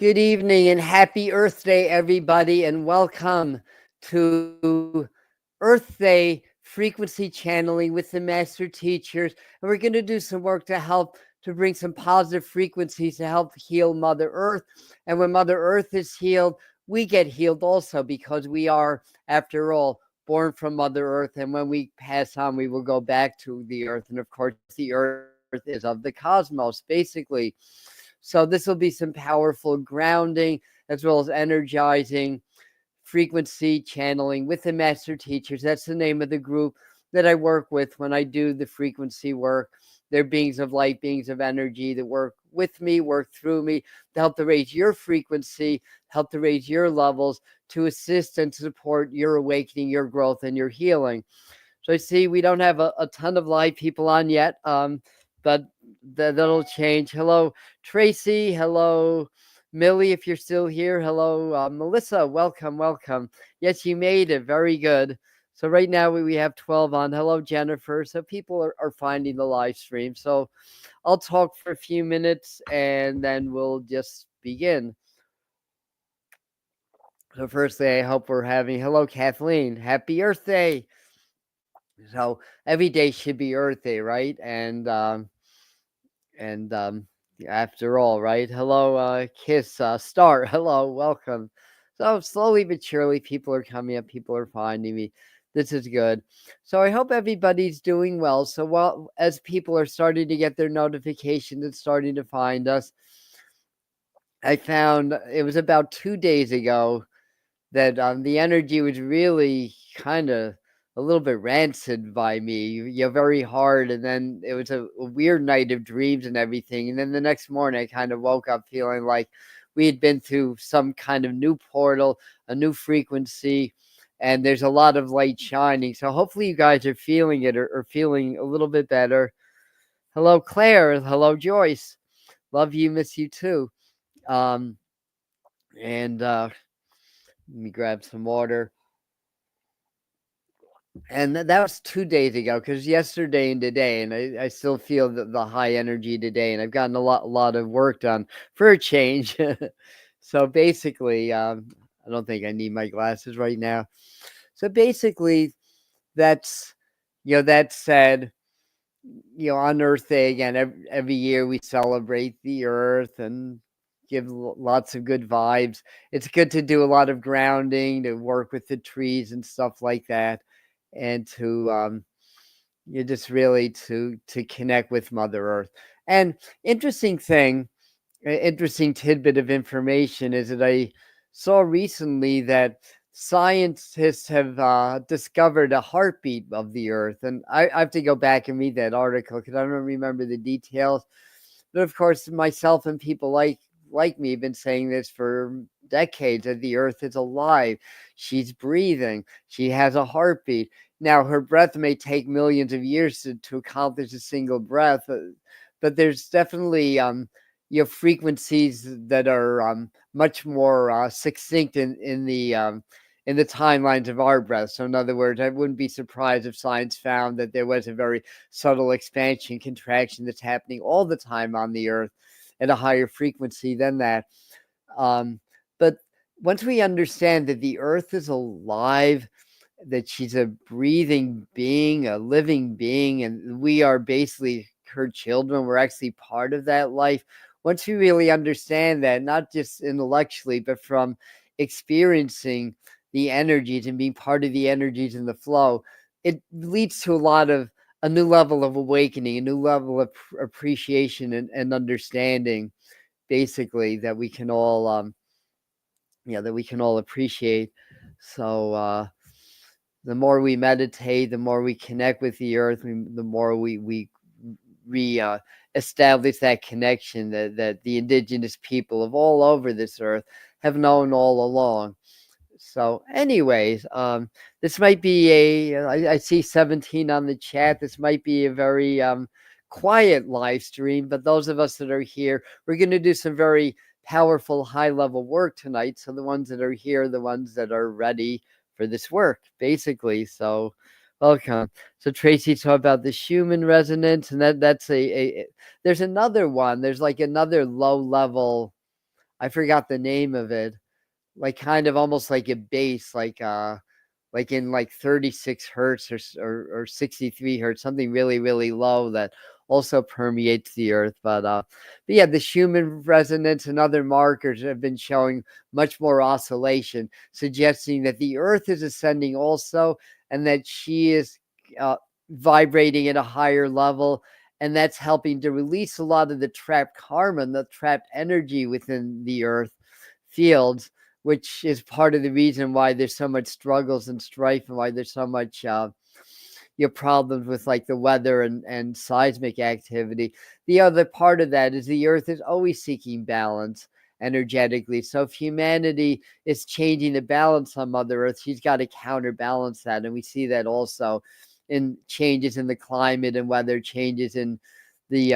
Good evening and happy Earth Day, everybody, and welcome to Earth Day frequency channeling with the master teachers. And we're going to do some work to help to bring some positive frequencies to help heal Mother Earth. And when Mother Earth is healed, we get healed also because we are, after all, born from Mother Earth. And when we pass on, we will go back to the Earth. And of course, the Earth is of the cosmos, basically. So this will be some powerful grounding as well as energizing frequency channeling with the master teachers. That's the name of the group that I work with when I do the frequency work. They're beings of light, beings of energy that work with me, work through me to help to raise your frequency, help to raise your levels, to assist and support your awakening, your growth, and your healing. So I see we don't have a ton of live people on yet, but that'll change. Hello, Tracy. Hello, Millie, if you're still here. Hello, Melissa. Welcome, welcome. Yes, you made it. Very good. So right now we have 12 on. Hello, Jennifer. So people are finding the live stream. So I'll talk for a few minutes and then we'll just begin. So firstly, I hope we're having, hello, Kathleen. Happy Earth Day. So every day should be Earth Day, right? And after all, right? Hello, Kiss, Star. Hello, welcome. So slowly but surely, people are coming up. People are finding me. This is good. So I hope everybody's doing well. So while as people are starting to get their notifications and starting to find us, I found it was about 2 days ago that the energy was really kind of a little bit rancid by me. You're very hard, and then it was a weird night of dreams and everything. And then the next morning, I kind of woke up feeling like we had been through some kind of new portal, a new frequency, and there's a lot of light shining. So hopefully, you guys are feeling it or feeling a little bit better. Hello, Claire. Hello, Joyce. Love you, miss you too. And let me grab some water. And that was 2 days ago, because yesterday and today, and I still feel the high energy today, and I've gotten a lot of work done for a change. So basically, I don't think I need my glasses right now. So basically, that's, that said, on Earth Day, again, every year we celebrate the Earth and give lots of good vibes. It's good to do a lot of grounding, to work with the trees and stuff like that, and to just really to connect with Mother Earth. And interesting tidbit of information is that I saw recently that scientists have discovered a heartbeat of the Earth, and I have to go back and read that article because I don't remember the details. But of course, myself and people like me have been saying this for decades, that the Earth is alive. She's breathing. She has a heartbeat. Now, her breath may take millions of years to accomplish a single breath, but there's definitely frequencies that are much more succinct in the timelines of our breath. So in other words, I wouldn't be surprised if science found that there was a very subtle expansion, contraction that's happening all the time on the Earth at a higher frequency than that. But once we understand that the Earth is alive, that she's a breathing being, a living being, and we are basically her children, we're actually part of that life. Once we really understand that, not just intellectually, but from experiencing the energies and being part of the energies in the flow, it leads to a new level of awakening, a new level of appreciation and understanding, basically, that we can all appreciate. So the more we meditate, the more we connect with the Earth, the more we establish that connection that the indigenous people of all over this Earth have known all along. So anyways, this might be I see 17 on the chat. This might be a very quiet live stream, but those of us that are here, we're going to do some very powerful high level work tonight. So the ones that are here, the ones that are ready for this work, basically. So welcome. So Tracy talked about the Schumann resonance, and that's there's another one. There's like another low level I forgot the name of it, like kind of almost like a bass, like in like 36 hertz or 63 hertz, something really, really low that also permeates the earth. But yeah, the Schumann resonance and other markers have been showing much more oscillation, suggesting that the earth is ascending also, and that she is vibrating at a higher level. And that's helping to release a lot of the trapped karma and the trapped energy within the earth fields, which is part of the reason why there's so much struggles and strife, and why there's so much problems with like the weather and seismic activity. The other part of that is the earth is always seeking balance energetically. So if humanity is changing the balance on Mother Earth, she's got to counterbalance that. And we see that also in changes in the climate and weather, changes in the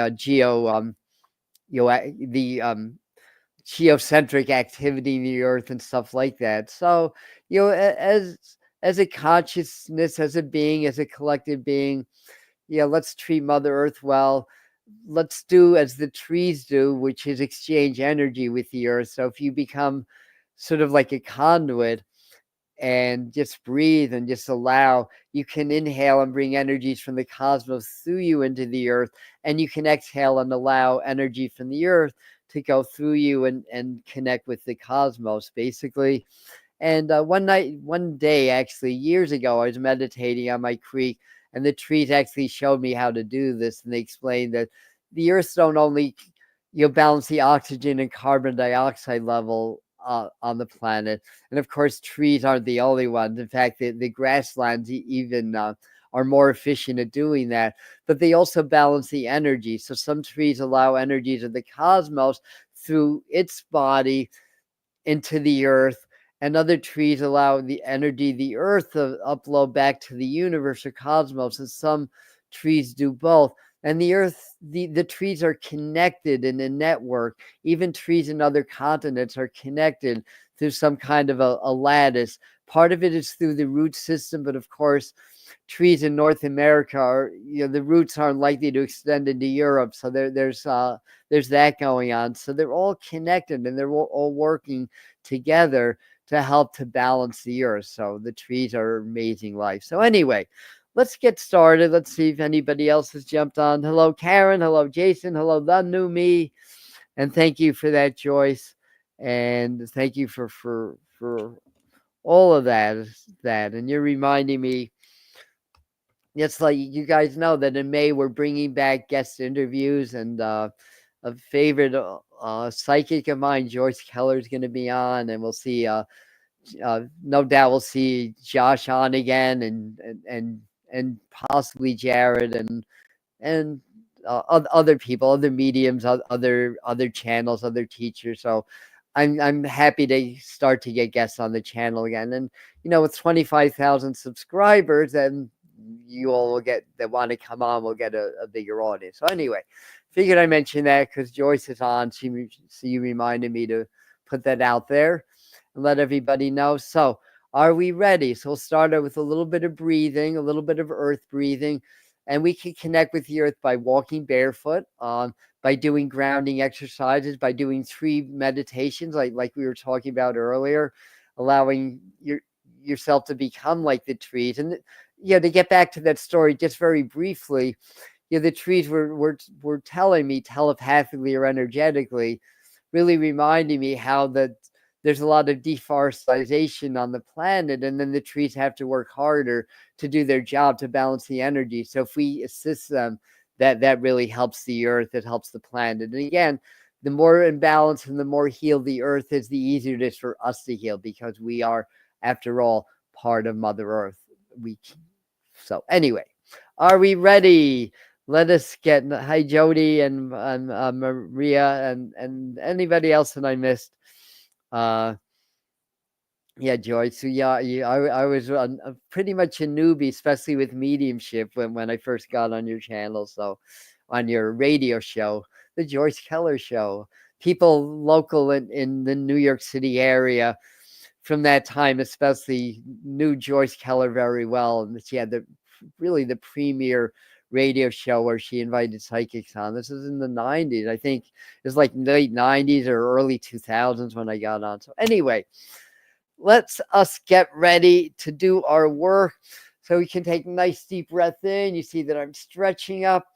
geocentric activity in the earth and stuff like that. So, as a consciousness, as a being, as a collective being, let's treat Mother Earth well. Let's do as the trees do, which is exchange energy with the earth. So if you become sort of like a conduit and just breathe and just allow, you can inhale and bring energies from the cosmos through you into the earth, and you can exhale and allow energy from the earth to go through you and connect with the cosmos, basically. And one day, actually, years ago, I was meditating on my creek, and the trees actually showed me how to do this. And they explained that the earth don't only balance the oxygen and carbon dioxide level on the planet. And of course, trees aren't the only ones. In fact, the grasslands even are more efficient at doing that. But they also balance the energy. So some trees allow energies of the cosmos through its body into the earth, and other trees allow the energy the earth to upload back to the universe or cosmos. And some trees do both. And the earth, the trees are connected in a network. Even trees in other continents are connected through some kind of a lattice. Part of it is through the root system, but of course, trees in North America are, the roots aren't likely to extend into Europe. So there's that going on. So they're all connected, and they're all working together to help to balance the earth. So the trees are amazing life. So anyway, let's get started. Let's see if anybody else has jumped on. Hello, Karen. Hello, Jason. Hello, the new me. And thank you for that, Joyce. And thank you for all of that. And you're reminding me, it's like you guys know that in May we're bringing back guest interviews, and a favorite psychic of mine, Joyce Keller, is going to be on, and we'll see. No doubt we'll see Josh on again, and possibly Jared and other people, other mediums, other channels, other teachers. So I'm happy to start to get guests on the channel again. And with 25,000 subscribers, and you all will get that want to come on, we'll get a bigger audience. So anyway, figured I mentioned that because Joyce is on. She reminded me to put that out there and let everybody know. So are we ready? So we'll start out with a little bit of breathing, a little bit of earth breathing, and we can connect with the earth by walking barefoot, by doing grounding exercises, by doing 3 meditations like we were talking about earlier, allowing yourself to become like the trees. And to get back to that story just very briefly, the trees were telling me telepathically or energetically, really reminding me how that there's a lot of deforestation on the planet, and then the trees have to work harder to do their job to balance the energy. So if we assist them, that really helps the earth, it helps the planet. And again, the more in balance and the more healed the earth is, the easier it is for us to heal, because we are, after all, part of Mother Earth. So anyway, are we ready? Let us get. Hi, Jody and Maria and anybody else that I missed. Joyce. So I was pretty much a newbie, especially with mediumship when I first got on your channel. So on your radio show, the Joyce Keller Show, people local in the New York City area from that time especially knew Joyce Keller very well, and she had the premier radio show where she invited psychics on. This is in the 90s. I think it was like late 90s or early 2000s when I got on. So anyway, let's us get ready to do our work. So we can take a nice deep breath in. You see that I'm stretching up,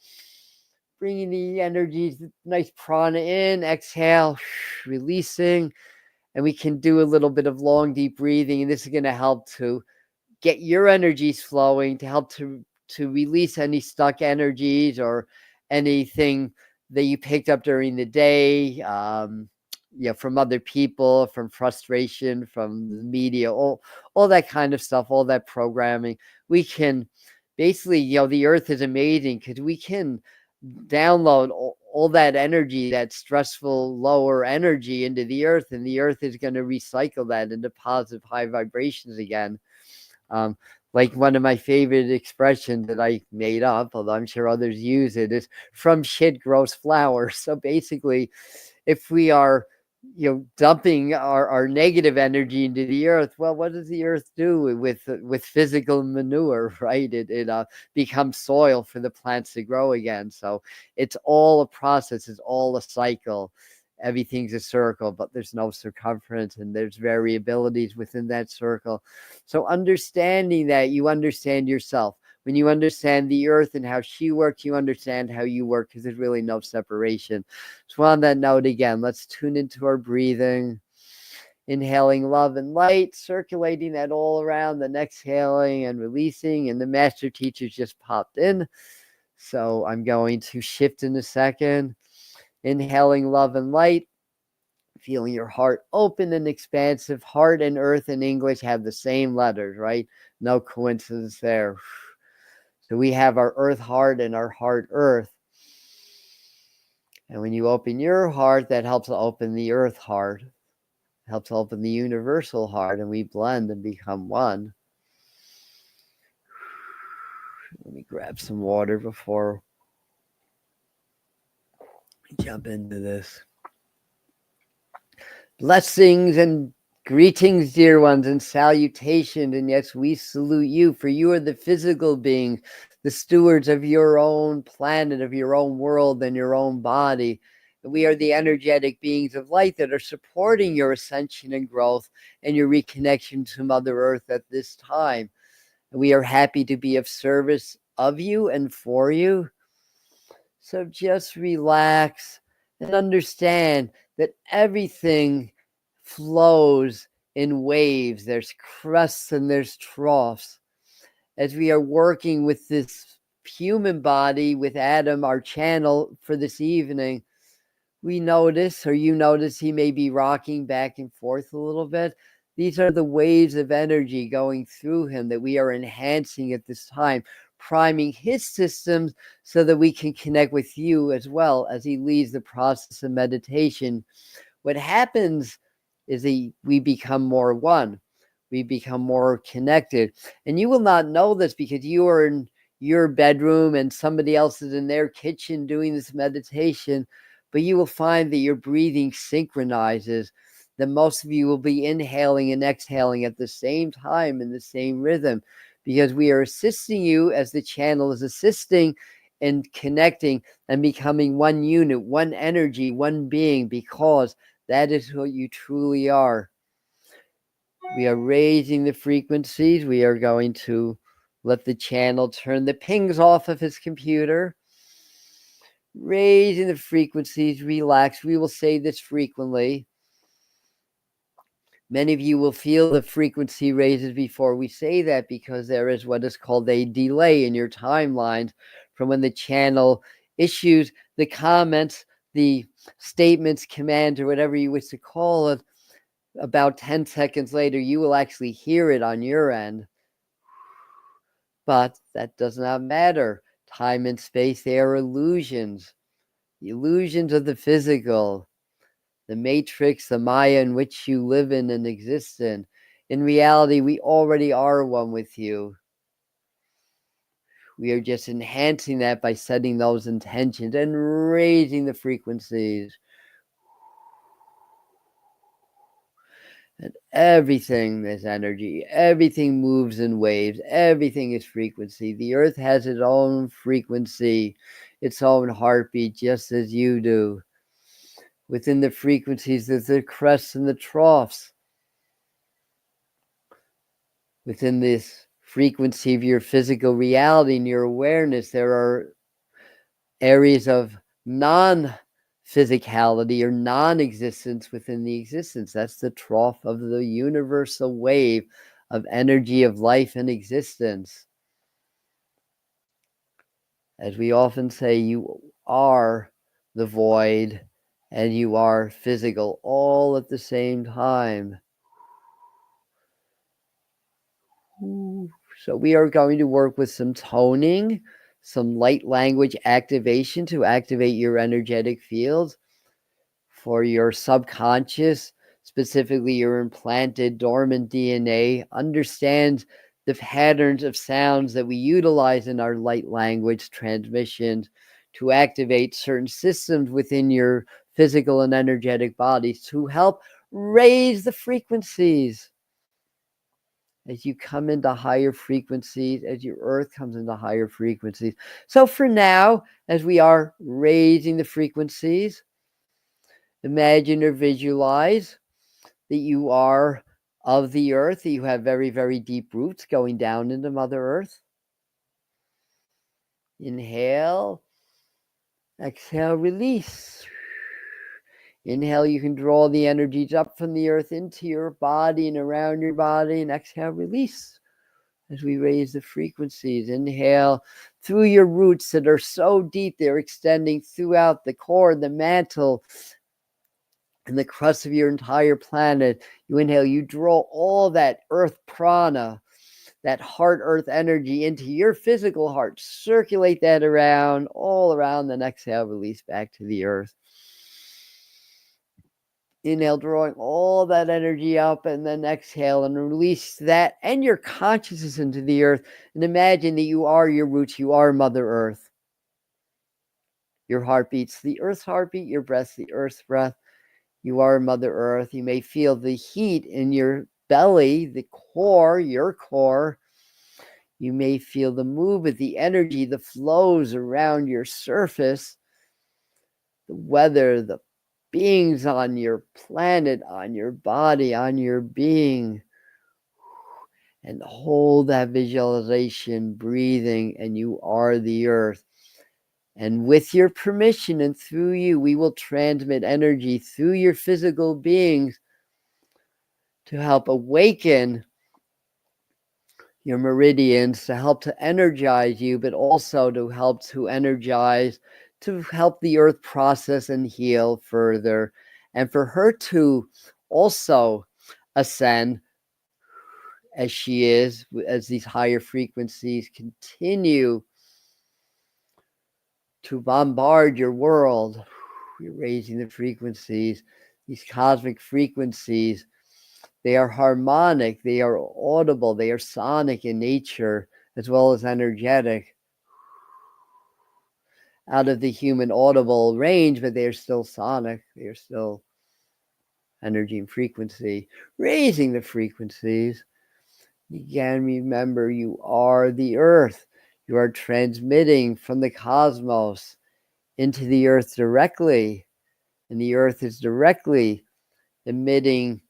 bringing the energies, nice prana in, exhale, releasing. And we can do a little bit of long, deep breathing. And this is going to help to get your energies flowing, to help to release any stuck energies or anything that you picked up during the day, from other people, from frustration, from the media, all that kind of stuff, all that programming. We can basically, the earth is amazing because we can download all that energy, that stressful lower energy into the earth, and the earth is going to recycle that into positive high vibrations again. Like one of my favorite expressions that I made up, although I'm sure others use it, is from shit grows flowers. So basically, if we are dumping our negative energy into the earth, well, what does the earth do with physical manure, right? It becomes soil for the plants to grow again. So it's all a process, it's all a cycle. Everything's a circle, but there's no circumference, and there's variabilities within that circle. So understanding that, you understand yourself. When you understand the earth and how she works, you understand how you work, because there's really no separation. So on that note, again, let's tune into our breathing. Inhaling love and light, circulating that all around, then exhaling and releasing. And the master teachers just popped in. So I'm going to shift in a second. Inhaling love and light, feeling your heart open and expansive. Heart and earth in English have the same letters, right? No coincidence there. So we have our earth heart and our heart earth. And when you open your heart, that helps to open the earth heart, helps to open the universal heart, and we blend and become one. Let me grab some water before we jump into this. Blessings and greetings, dear ones, and salutations. And yes, we salute you, for you are the physical beings, the stewards of your own planet, of your own world, and your own body. And we are the energetic beings of light that are supporting your ascension and growth and your reconnection to Mother Earth at this time. And we are happy to be of service of you and for you. So just relax and understand that everything flows in waves. There's crests and there's troughs. As we are working with this human body, with Adam, our channel for this evening, we notice, or you notice, he may be rocking back and forth a little bit. These are the waves of energy going through him that we are enhancing at this time, priming his systems so that we can connect with you as well as he leads the process of meditation. What happens is we become more one. We become more connected. And you will not know this because you are in your bedroom and somebody else is in their kitchen doing this meditation, but you will find that your breathing synchronizes, that most of you will be inhaling and exhaling at the same time in the same rhythm, because we are assisting you as the channel is assisting in connecting and becoming one unit, one energy, one being, because that is who you truly are. We are raising the frequencies. We are going to let the channel turn the pings off of his computer. Raising the frequencies, relax. We will say this frequently. Many of you will feel the frequency raises before we say that, because there is what is called a delay in your timelines from when the channel issues the comments, the statements, commands, or whatever you wish to call it. About 10 seconds later, you will actually hear it on your end. But that does not matter. Time and space, they are illusions. The illusions of the physical, the matrix, the Maya in which you live in and exist in. In reality, we already are one with you. We are just enhancing that by setting those intentions and raising the frequencies. And everything is energy. Everything moves in waves. Everything is frequency. The earth has its own frequency, its own heartbeat, just as you do. Within the frequencies, there's the crests and the troughs. Within this frequency of your physical reality and your awareness, there are areas of non-physicality or non-existence within the existence. That's the trough of the universal wave of energy of life and existence. As we often say, you are the void and you are physical all at the same time. So we are going to work with some toning, some light language activation to activate your energetic fields for your subconscious, specifically your implanted dormant DNA. Understand the patterns of sounds that we utilize in our light language transmissions to activate certain systems within your physical and energetic bodies to help raise the frequencies. As you come into higher frequencies, as your earth comes into higher frequencies. So for now, as we are raising the frequencies, imagine or visualize that you are of the earth, that you have very, very deep roots going down into Mother Earth. Inhale, exhale, release. Inhale, you can draw the energies up from the earth into your body and around your body, and exhale, release. As we raise the frequencies, inhale through your roots that are so deep, they're extending throughout the core, the mantle, and the crust of your entire planet. You inhale, you draw all that earth prana, that heart earth energy into your physical heart. Circulate that around, all around, then exhale, release back to the earth. Inhale, drawing all that energy up, and then exhale and release that and your consciousness into the earth. And imagine that you are your roots, you are Mother Earth. Your heartbeat's the earth's heartbeat, your breath's the earth's breath. You are Mother Earth. You may feel the heat in your belly, the core, your core. You may feel the movement, the energy, the flows around your surface, the weather, the beings on your planet, on your body, on your being. And hold that visualization, breathing, and you are the earth. And with your permission and through you, we will transmit energy through your physical beings to help awaken your meridians, to help to energize you, but also to help to energize, to help the earth process and heal further, and for her to also ascend as she is, as these higher frequencies continue to bombard your world. You're raising the frequencies, these cosmic frequencies. They are harmonic, they are audible, they are sonic in nature, as well as energetic. Out of the human audible range, but they are still sonic, they are still energy and frequency. Raising the frequencies. Again, remember, you are the earth. You are transmitting from the cosmos into the earth directly, and the earth is directly emitting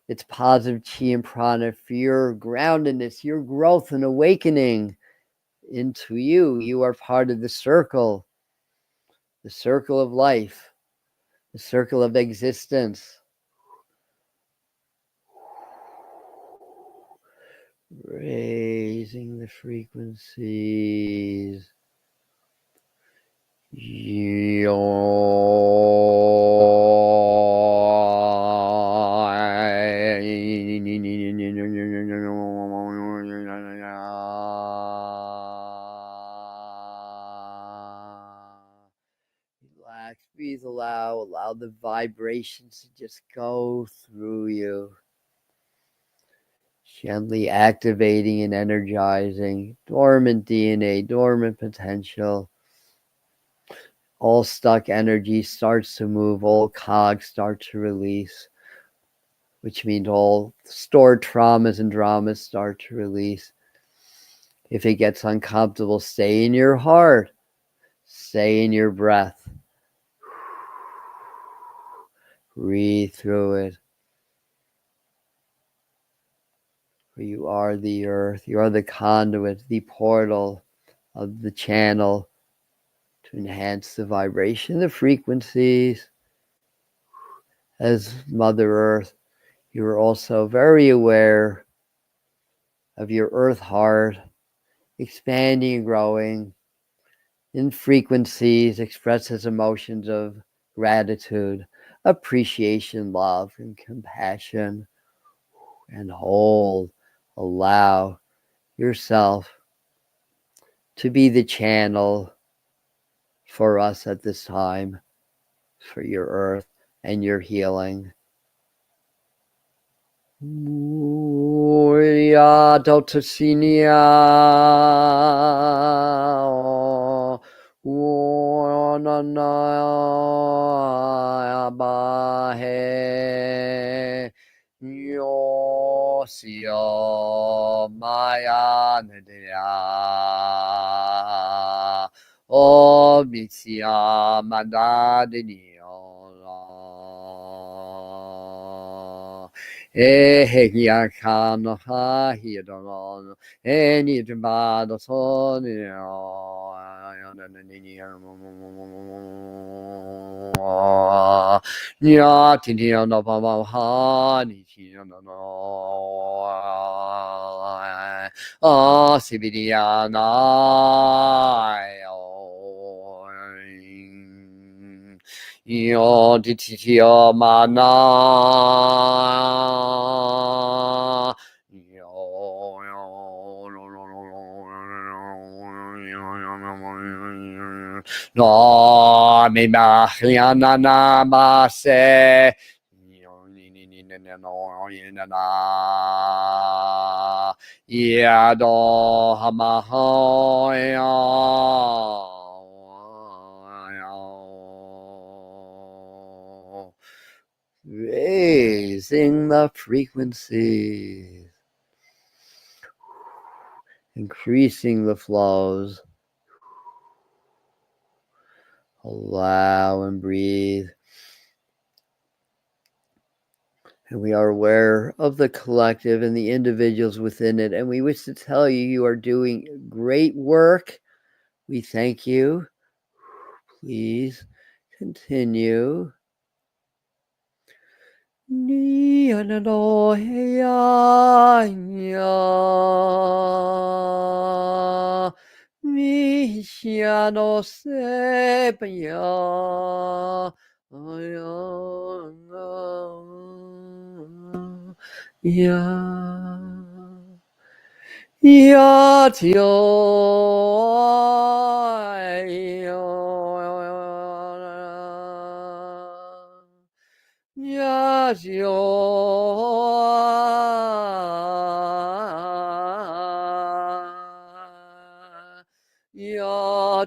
its positive chi and prana for your groundedness, your growth and awakening into you. You are part of the circle of life, the circle of existence. Raising the frequencies. Relax, breathe, allow the vibrations to just go through you. Gently activating and energizing dormant DNA, dormant potential. All stuck energy starts to move, all cogs start to release. which means all stored traumas and dramas start to release. If it gets uncomfortable, stay in your heart. Stay in your breath. Breathe through it. For you are the earth. You are the conduit, the portal of the channel to enhance the vibration, the frequencies. As Mother Earth, you are also very aware of your earth heart, expanding and growing in frequencies, expresses emotions of gratitude, appreciation, love, and compassion. And hold, allow yourself to be the channel for us at this time, for your earth and your healing. Ya Dotasinia Bahe Yosio Maya Nadia O Mitsia Madadinio Yakano ha hiedon any dramato son Yatinio no pama ni no Sibidiana Yo ditio mana no mi mahiana na mase Yado hamahoya raising the frequencies, increasing the flows. Allow and breathe. And we are aware of the collective and the individuals within it. And we wish to tell you, you are doing great work. We thank you. Please continue. Mishiano sepia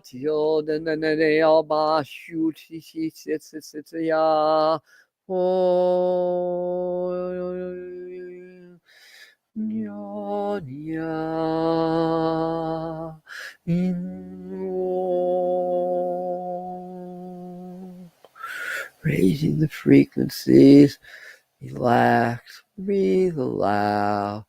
Tio the Nanea ba shoot she sits ya raising the frequencies. Relax, breathe, allow.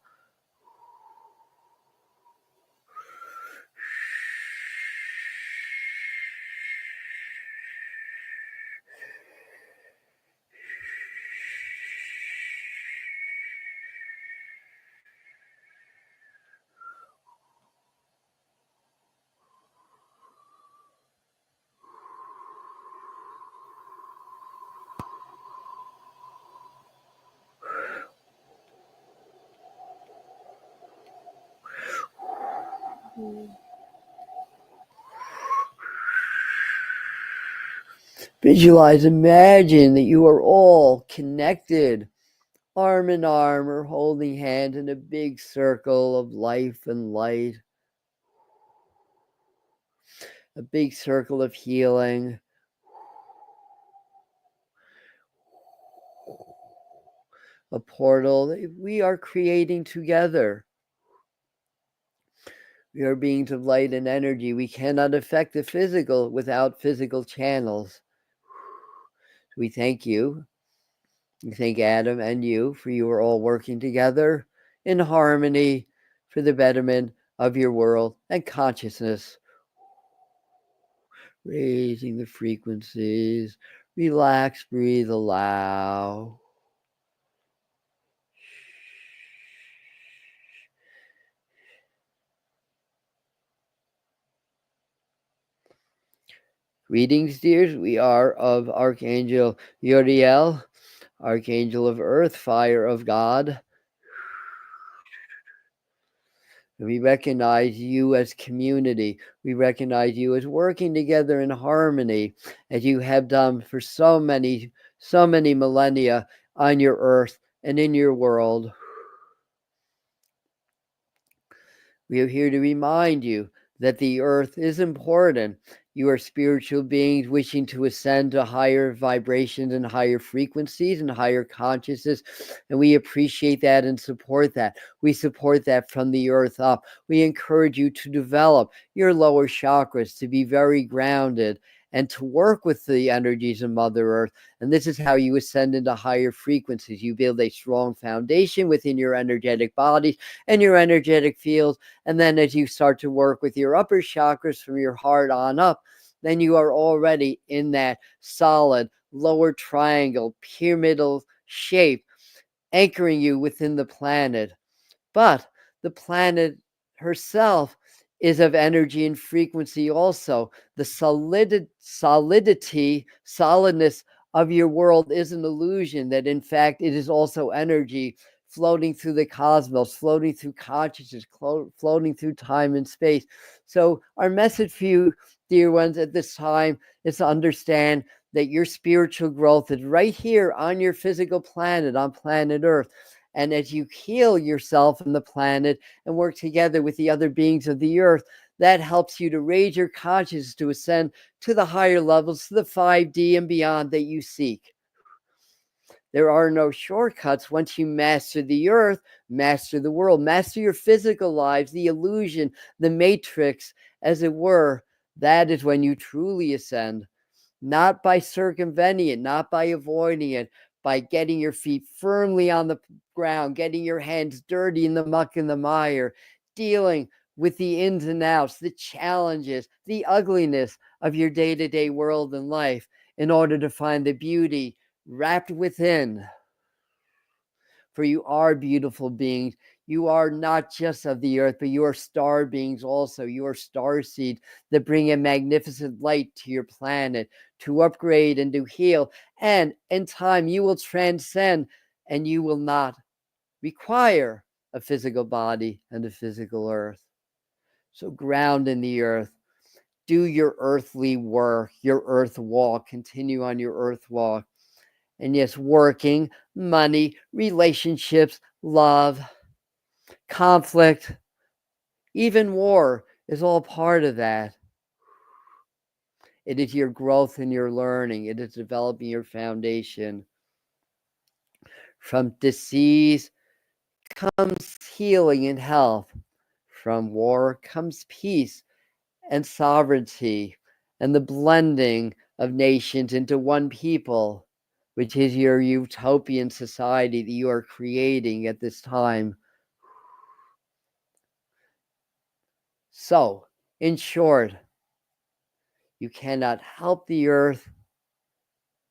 Visualize, imagine that you are all connected, arm in arm or holding hands in a big circle of life and light, a big circle of healing. a portal that we are creating together. We are beings of light and energy. We cannot affect the physical without physical channels. We thank you. We thank Adam and you, for you are all working together in harmony for the betterment of your world and consciousness. Raising the frequencies. Relax, breathe, allow. Greetings, dears. We are of Archangel Uriel, Archangel of Earth, Fire of God. We recognize you as community. We recognize you as working together in harmony, as you have done for so many millennia on your earth and in your world. We are here to remind you that the earth is important. You are spiritual beings wishing to ascend to higher vibrations and higher frequencies and higher consciousness. And we appreciate that and support that. We support that from the earth up. We encourage you to develop your lower chakras, to be very grounded and to work with the energies of Mother Earth. And this is how you ascend into higher frequencies. You build a strong foundation within your energetic bodies and your energetic fields. And then as you start to work with your upper chakras from your heart on up, then you are already in that solid lower triangle, pyramidal shape, anchoring you within the planet. But the planet herself is of energy and frequency also. The solidness of your world is an illusion, that in fact it is also energy floating through the cosmos, floating through consciousness, floating through time and space. So our message for you, dear ones, at this time is to understand that your spiritual growth is right here on your physical planet, on planet Earth. And as you heal yourself and the planet and work together with the other beings of the earth, that helps you to raise your consciousness to ascend to the higher levels, to the 5D and beyond that you seek. There are no shortcuts. Once you master the earth, master the world, master your physical lives, the illusion, the matrix, as it were, that is when you truly ascend. Not by circumventing it, not by avoiding it, by getting your feet firmly on the ground, getting your hands dirty in the muck and the mire, dealing with the ins and outs, the challenges, the ugliness of your day-to-day world and life in order to find the beauty wrapped within. For you are beautiful beings. You are not just of the earth, but you are star beings also. You are star seeds that bring a magnificent light to your planet to upgrade and to heal. And in time, you will transcend and you will not require a physical body and a physical earth. So ground in the earth. Do your earthly work, your earth walk. Continue on your earth walk. And yes, working, money, relationships, love, conflict, even war is all part of that. It is your growth and your learning. It is developing your foundation. From disease comes healing and health. From war comes peace and sovereignty and the blending of nations into one people, which is your utopian society that you are creating at this time. So, in short, you cannot help the earth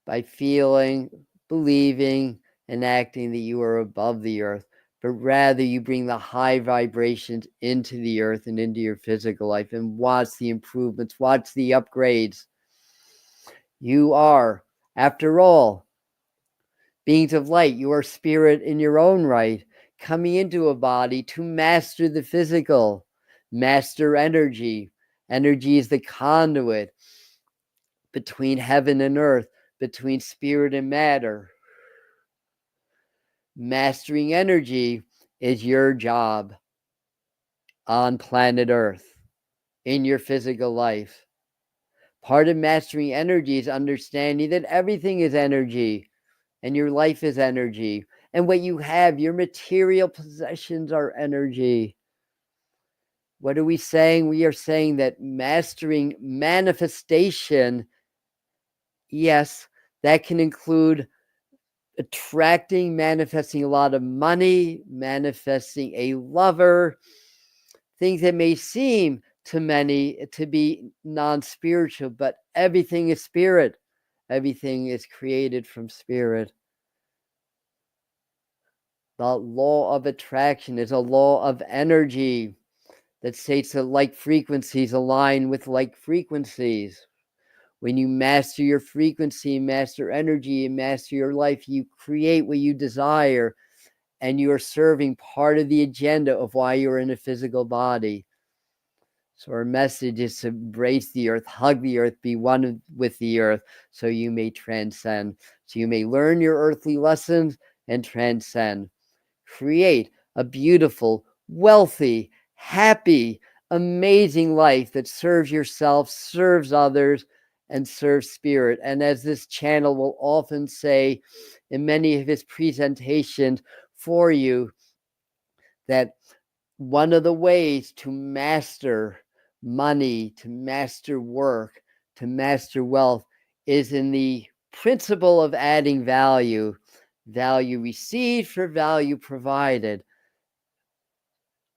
by feeling, believing, and acting that you are above the earth, but rather you bring the high vibrations into the earth and into your physical life and watch the improvements, watch the upgrades. You are, after all, beings of light. You are spirit in your own right, coming into a body to master the physical, master energy. Energy is the conduit between heaven and earth, between spirit and matter. Mastering energy is your job on planet Earth, in your physical life. Part of mastering energy is understanding that everything is energy and your life is energy. And what you have, your material possessions are energy. What are we saying? We are saying that mastering manifestation, yes, that can include attracting, manifesting a lot of money, manifesting a lover, things that may seem to many to be non-spiritual, but everything is spirit. Everything is created from spirit. The law of attraction is a law of energy that states that like frequencies align with like frequencies. When you master your frequency, master energy, and master your life, you create what you desire, and you are serving part of the agenda of why you're in a physical body. So our message is to embrace the earth, hug the earth, be one with the earth, so you may transcend, so you may learn your earthly lessons and transcend. Create a beautiful, wealthy, happy, amazing life that serves yourself, serves others, and serves spirit. And as this channel will often say in many of his presentations for you, that one of the ways to master money, to master work, to master wealth is in the principle of adding value. Value received for value provided.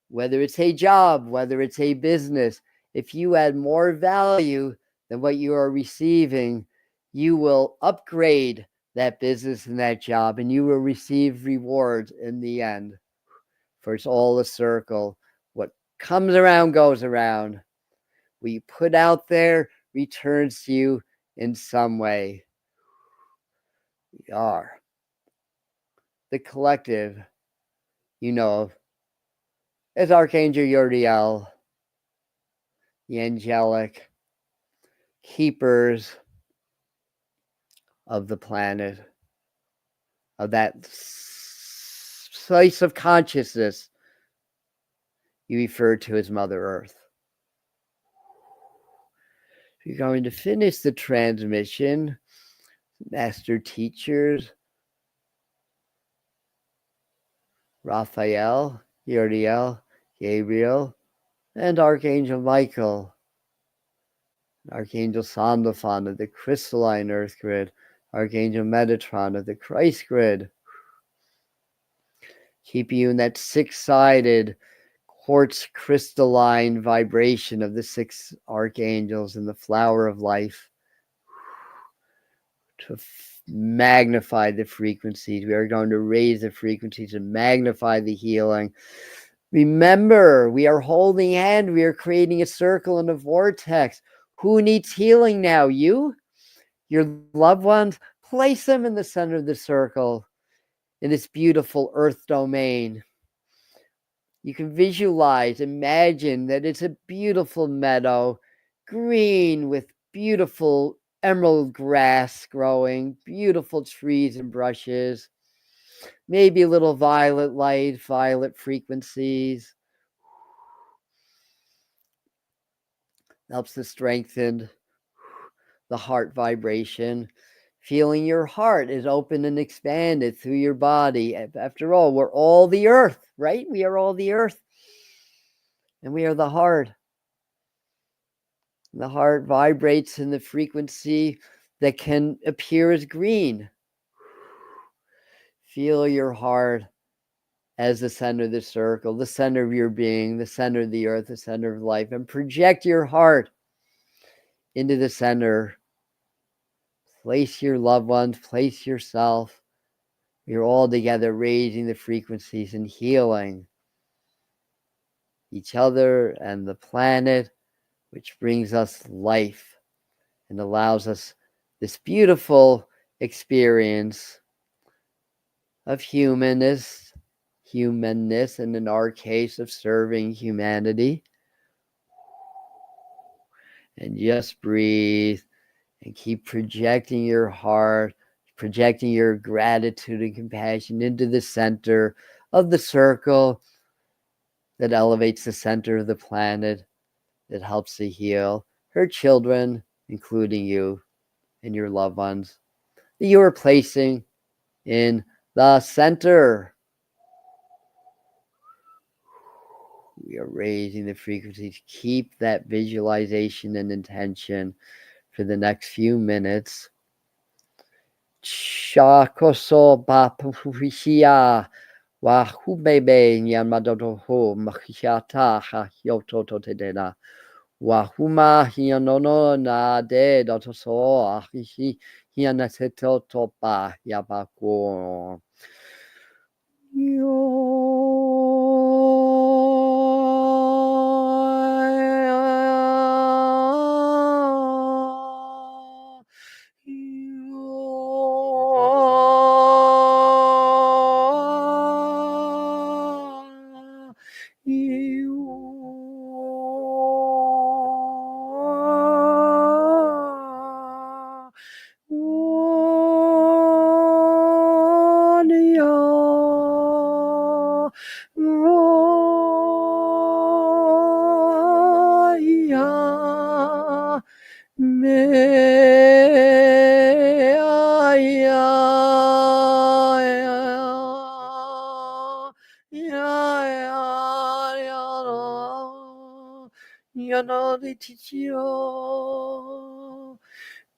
Whether it's a job, whether it's a business, if you add more value than what you are receiving, you will upgrade that business and that job, and you will receive rewards in the end. For it's all a circle. What comes around goes around. What you put out there returns to you in some way. We are the collective, you know, as Archangel Uriel, the angelic keepers of the planet, of that slice of consciousness you refer to as Mother Earth. We're going to finish the transmission. Master teachers, Raphael, Uriel, Gabriel, and Archangel Michael. Archangel Sandalphon of the crystalline earth grid, Archangel Metatron of the Christ grid, keeping you in that six-sided quartz crystalline vibration of the six archangels and the flower of life to magnify the frequencies. We are going to raise the frequencies and magnify the healing. Remember, we are holding hand. We are creating a circle and a vortex. Who needs healing now? You? Your loved ones? Place them in the center of the circle in this beautiful earth domain. You can visualize, imagine that it's a beautiful meadow, green with beautiful emerald grass growing, beautiful trees and brushes, maybe a little violet light, violet frequencies. Helps to strengthen the heart vibration. Feeling your heart is open and expanded through your body. After all, we're all the earth, right? We are all the earth. And we are the heart. The heart vibrates in the frequency that can appear as green. Feel your heart as the center of the circle, the center of your being, the center of the earth, the center of life, and project your heart into the center. Place your loved ones, place yourself. You're all together raising the frequencies and healing each other and the planet, which brings us life and allows us this beautiful experience of humanness, and in our case of serving humanity. And just breathe and keep projecting your heart, projecting your gratitude and compassion into the center of the circle that elevates the center of the planet, that helps to heal her children, including you and your loved ones, that you are placing in the center. We are raising the frequency to keep that visualization and intention for the next few minutes. Chakoso bapuhia wahubebe yamadoho machiata ha yototo tedena wahuma hianono na de dotoso ahihi hianaseto topa yabako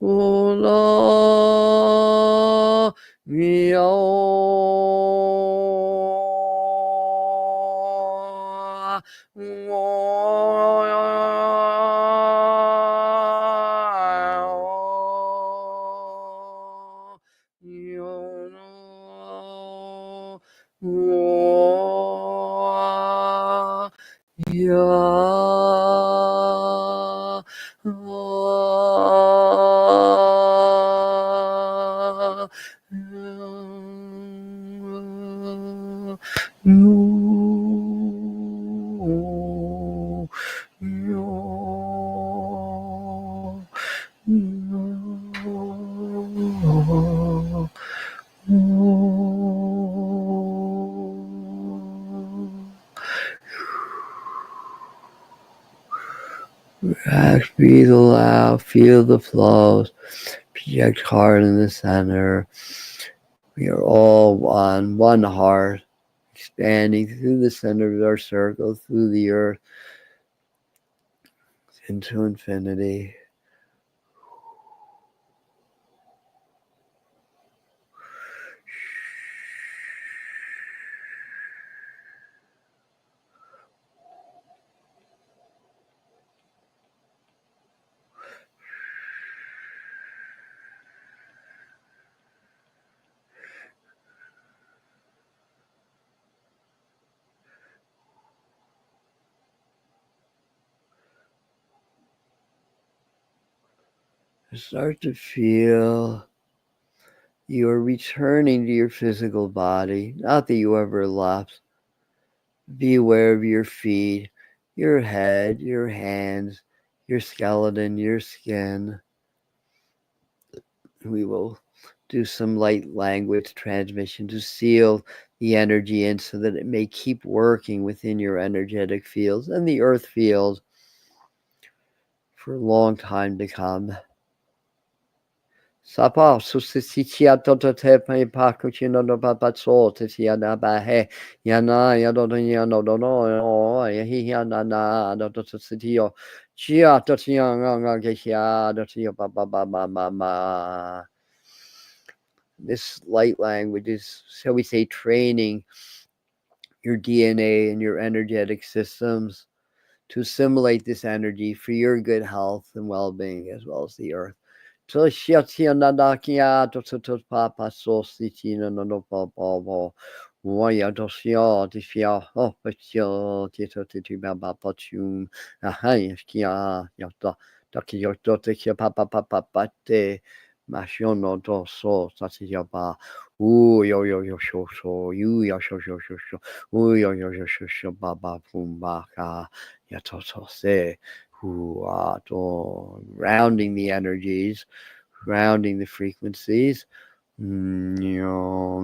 Ola mio Relax, breathe aloud, feel the flows, project heart in the center. We are all one heart, expanding through the center of our circle, through the earth, into infinity. Start to feel you are returning to your physical body, not that you ever left. Be aware of your feet, your head, your hands, your skeleton, your skin. We will do some light language transmission to seal the energy in so that it may keep working within your energetic fields and the earth field for a long time to come. Sapa susisitia toto te pai paku chino no papatso te sia na ba he yana yado no no hi yana na do to sitio chia to tia nga ke sia do tia ba. This light language is, shall we say, training your DNA and your energetic systems to assimilate this energy for your good health and well-being as well as the earth. To shiatia nadakia to papa so sitina no papa waya to shia to shia oh pachio tito to baba pachun ahai skia yata takio to kia papa pate mashono to so satia ba yo sho you ya sho yo baba pumba ka yato se who are rounding the energies, rounding the frequencies. No.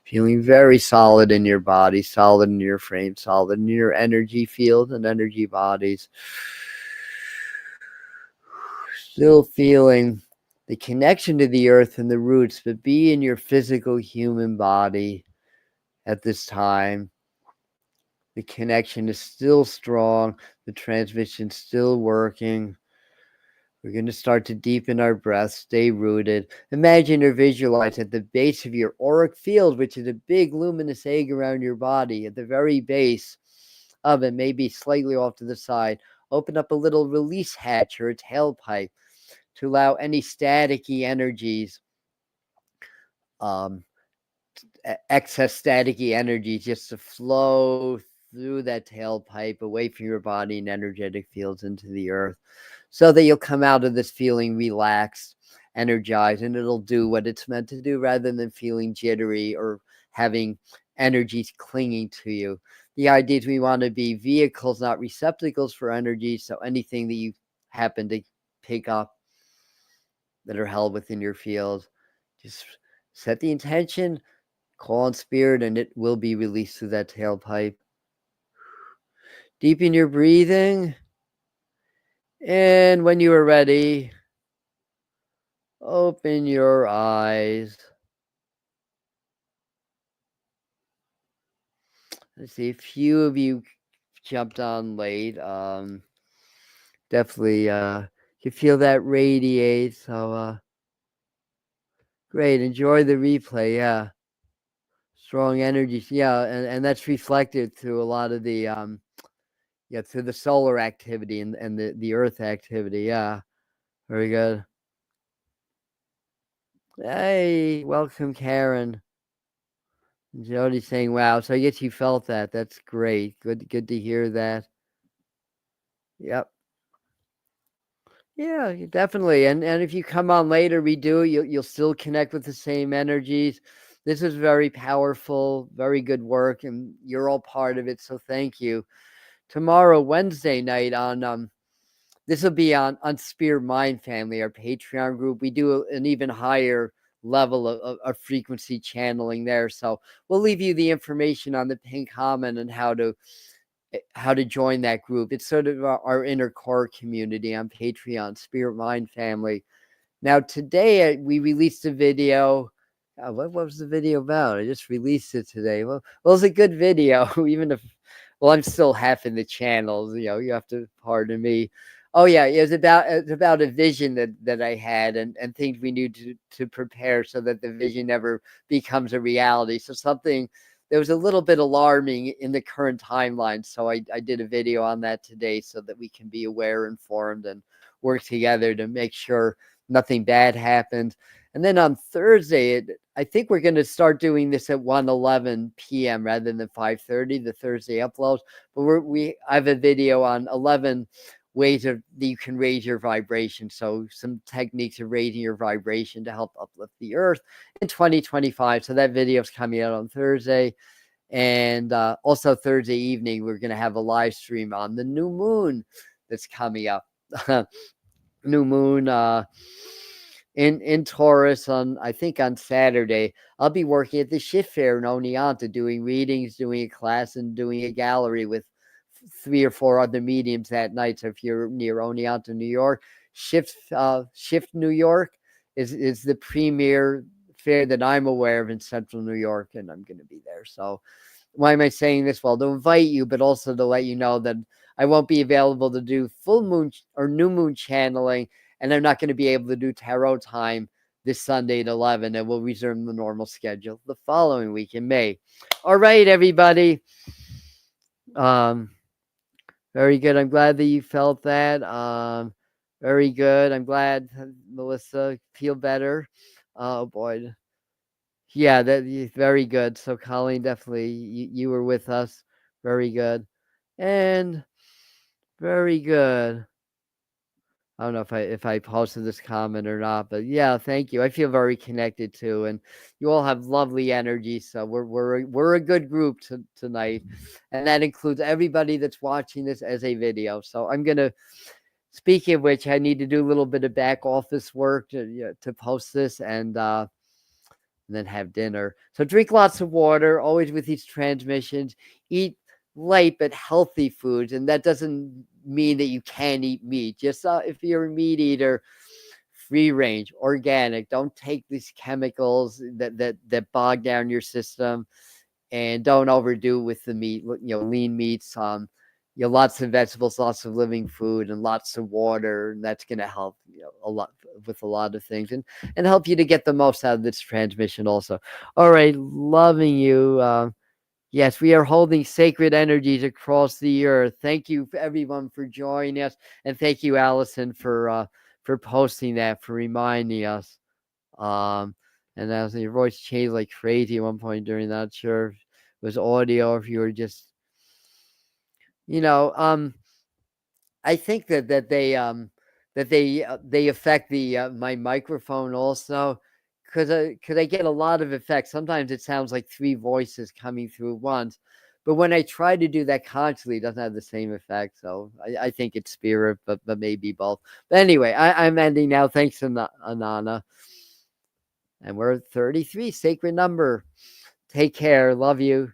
Feeling very solid in your body, solid in your frame, solid in your energy field and energy bodies. Still feeling the connection to the earth and the roots, but be in your physical human body at this time. The connection is still strong. The transmission still working. We're going to start to deepen our breath, stay rooted. Imagine or visualize at the base of your auric field, which is a big luminous egg around your body, at the very base of it, maybe slightly off to the side. Open up a little release hatch or a tailpipe to allow any staticky energies, excess staticky energy just to flow through that tailpipe away from your body and energetic fields into the earth, so that you'll come out of this feeling relaxed, energized, and it'll do what it's meant to do rather than feeling jittery or having energies clinging to you. The idea is we want to be vehicles, not receptacles for energy. So anything that you happen to pick up that are held within your field, just set the intention, call on spirit, and it will be released through that tailpipe. Deepen your breathing. And when you are ready, open your eyes. Let's see, a few of you jumped on late. Definitely you feel that radiate. So great. Enjoy the replay. Yeah. Strong energies. Yeah. And that's reflected through a lot of the through the solar activity and the earth activity. Yeah. Very good. Hey, welcome, Karen. Jody's saying, wow. So I guess you felt that. That's great. Good to hear that. Yep. Yeah, definitely. And if you come on later, redo it, you'll still connect with the same energies. This is very powerful, very good work, and you're all part of it. So thank you. Tomorrow, Wednesday night on this will be on Spirit Mind Family, our Patreon group. We do an even higher level of frequency channeling there. So we'll leave you the information on the pinned comment and how to join that group. It's sort of our inner core community on Patreon, Spirit Mind Family. Now today we released a video. What was the video about? I just released it today. Well, it was a good video, even if, well, I'm still half in the channels. You have to pardon me. Oh yeah, it's about a vision that I had and things we need to prepare so that the vision never becomes a reality. So something that was a little bit alarming in the current timeline. So I did a video on that today so that we can be aware, informed, and work together to make sure nothing bad happens. And then on Thursday, I think we're going to start doing this at 1:11 p.m. rather than 5:30, the Thursday uploads. But I have a video on 11 ways that you can raise your vibration. So some techniques of raising your vibration to help uplift the earth in 2025. So that video is coming out on Thursday. And also Thursday evening, we're going to have a live stream on the new moon that's coming up. New moon in Taurus I think on Saturday. I'll be working at the Shift Fair in Oneonta doing readings, doing a class, and doing a gallery with 3 or 4 other mediums that night. So if you're near Oneonta, New York, Shift New York is the premier fair that I'm aware of in Central New York, and I'm going to be there. So why am I saying this? Well, to invite you, but also to let you know that I won't be available to do full moon or new moon channeling, and I'm not going to be able to do tarot time this Sunday at 11, and we'll resume the normal schedule the following week in May. All right, everybody. Very good. I'm glad that you felt that. Very good. I'm glad, Melissa, feel better. Oh boy. Yeah, that very good. So Colleen, definitely you were with us. Very good. And very good. I don't know if I posted this comment or not, but yeah, thank you. I feel very connected too, and you all have lovely energy. So we're a good group tonight, and that includes everybody that's watching this as a video. So I'm gonna. Speaking of which, I need to do a little bit of back office work to post this and then have dinner. So drink lots of water, always with these transmissions. Eat light but healthy foods, and that doesn't mean that you can't eat meat. Just if you're a meat eater, free range, organic. Don't take these chemicals that bog down your system, and don't overdo with the meat. Lean meats. Lots of vegetables, lots of living food, and lots of water. And that's going to help a lot with a lot of things, and help you to get the most out of this transmission. Also, all right, loving you. Yes, we are holding sacred energies across the earth. Thank you, everyone, for joining us, and thank you, Allison, for posting that, for reminding us. And as your voice changed like crazy at one point during that, sure if it was audio, if you were just, I think that they affect the my microphone also, because I get a lot of effects. Sometimes it sounds like three voices coming through once, but when I try to do that consciously, it doesn't have the same effect. So I think it's spirit, but maybe both. But anyway, I'm ending now. Thanks, Anana. And we're 33, sacred number. Take care. Love you.